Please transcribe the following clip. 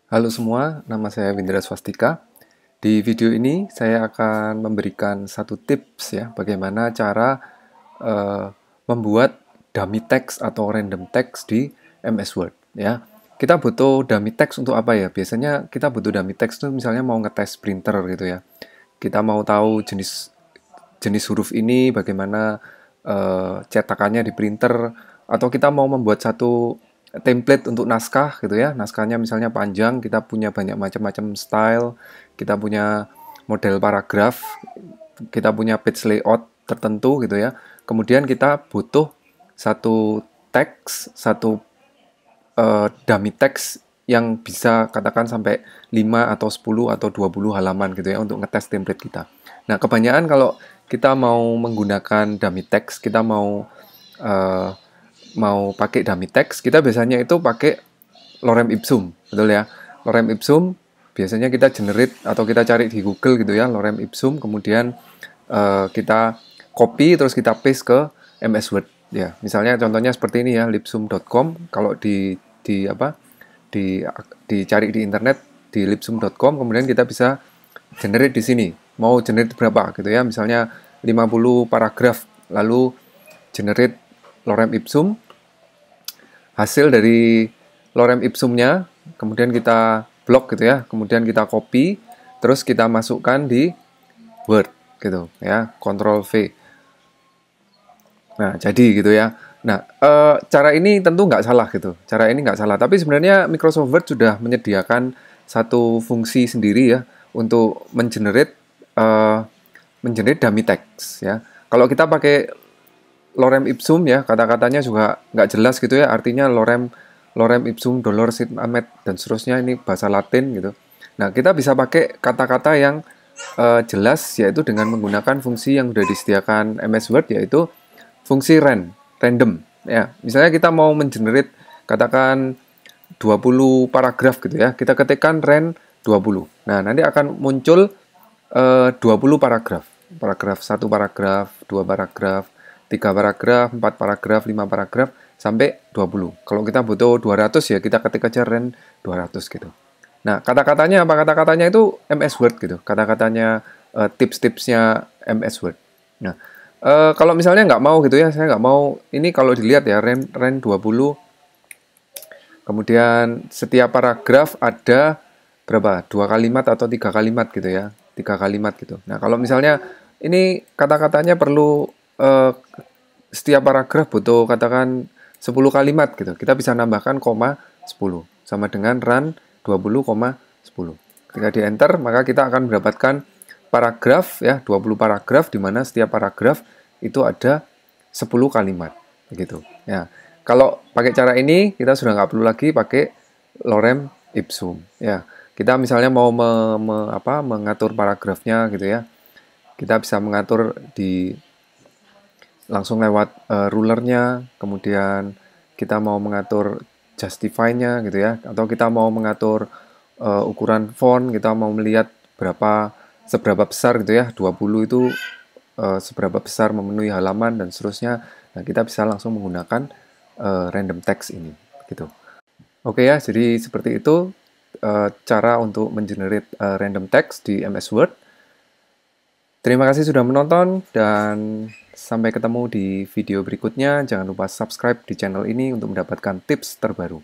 Halo semua, nama saya Windra Swastika. Di video ini saya akan memberikan satu tips ya, bagaimana cara eh, membuat dummy text atau random text di MS Word ya. Kita butuh dummy text untuk apa ya? Biasanya kita butuh dummy text itu misalnya mau ngetes printer gitu ya. Kita mau tahu jenis jenis huruf ini, bagaimana cetakannya di printer, atau kita mau membuat satu template untuk naskah gitu ya. Naskahnya misalnya panjang, kita punya banyak macam-macam style, kita punya model paragraf, kita punya page layout tertentu gitu ya. Kemudian kita butuh satu teks, satu dummy text yang bisa katakan sampai 5 atau 10 atau 20 halaman gitu ya untuk ngetes template kita. Nah, kebanyakan kalau kita mau menggunakan dummy text, kita uh, mau pakai dummy text, kita biasanya itu pakai lorem ipsum, betul ya? Lorem ipsum biasanya kita generate atau kita cari di Google gitu ya, lorem ipsum, kemudian kita copy terus kita paste ke MS Word ya. Misalnya contohnya seperti ini ya, lipsum.com. Kalau di apa? Dicari di internet di lipsum.com, kemudian kita bisa generate di sini. Mau generate berapa gitu ya. Misalnya 50 paragraf, lalu generate lorem ipsum. Hasil dari lorem ipsumnya kemudian kita blok gitu ya, kemudian kita copy, terus kita masukkan di Word gitu ya, Ctrl V. Nah, jadi gitu ya. Nah, cara ini tentu nggak salah gitu. Cara ini nggak salah. Tapi sebenarnya Microsoft Word sudah menyediakan satu fungsi sendiri ya untuk uh, mengenerate dummy text ya. Kalau kita pakai lorem ipsum ya, kata-katanya juga nggak jelas gitu ya. Artinya lorem ipsum dolor sit amet dan seterusnya, ini bahasa Latin gitu. Nah, kita bisa pakai kata-kata yang jelas, yaitu dengan menggunakan fungsi yang sudah disediakan MS Word, yaitu fungsi random ya. Misalnya kita mau mengenerate katakan 20 paragraf gitu ya. Kita ketikkan ren 20. Nah, nanti akan muncul 20 paragraf. Paragraf 1 paragraf, 2 paragraf, 3 paragraf, 4 paragraf, 5 paragraf sampai 20. Kalau kita butuh 200 ya kita ketik aja ren 200 gitu. Nah, kata-katanya apa? Kata-katanya itu MS Word gitu. Kata-katanya tips-tipsnya MS Word. Nah, kalau misalnya nggak mau gitu ya, saya nggak mau, ini kalau dilihat ya, ren 20, kemudian setiap paragraf ada berapa? 2 kalimat atau 3 kalimat gitu ya, 3 kalimat gitu. Nah, kalau misalnya ini kata-katanya perlu setiap paragraf butuh katakan 10 kalimat gitu, kita bisa nambahkan koma 10 sama dengan run 20, 10. Ketika di enter, maka kita akan mendapatkan paragraf ya, 20 paragraf, di mana setiap paragraf itu ada 10 kalimat begitu ya. Kalau pakai cara ini kita sudah nggak perlu lagi pakai lorem ipsum ya. Kita misalnya mau mengatur paragrafnya gitu ya, kita bisa mengatur di langsung lewat rulernya, kemudian kita mau mengatur justify-nya gitu ya, atau kita mau mengatur ukuran font, kita mau melihat seberapa besar gitu ya, 20 itu seberapa besar memenuhi halaman dan seterusnya. Nah, kita bisa langsung menggunakan random text ini gitu. Oke ya, jadi seperti itu cara untuk mengenerate random text di MS Word. Terima kasih sudah menonton dan sampai ketemu di video berikutnya. Jangan lupa subscribe di channel ini untuk mendapatkan tips terbaru.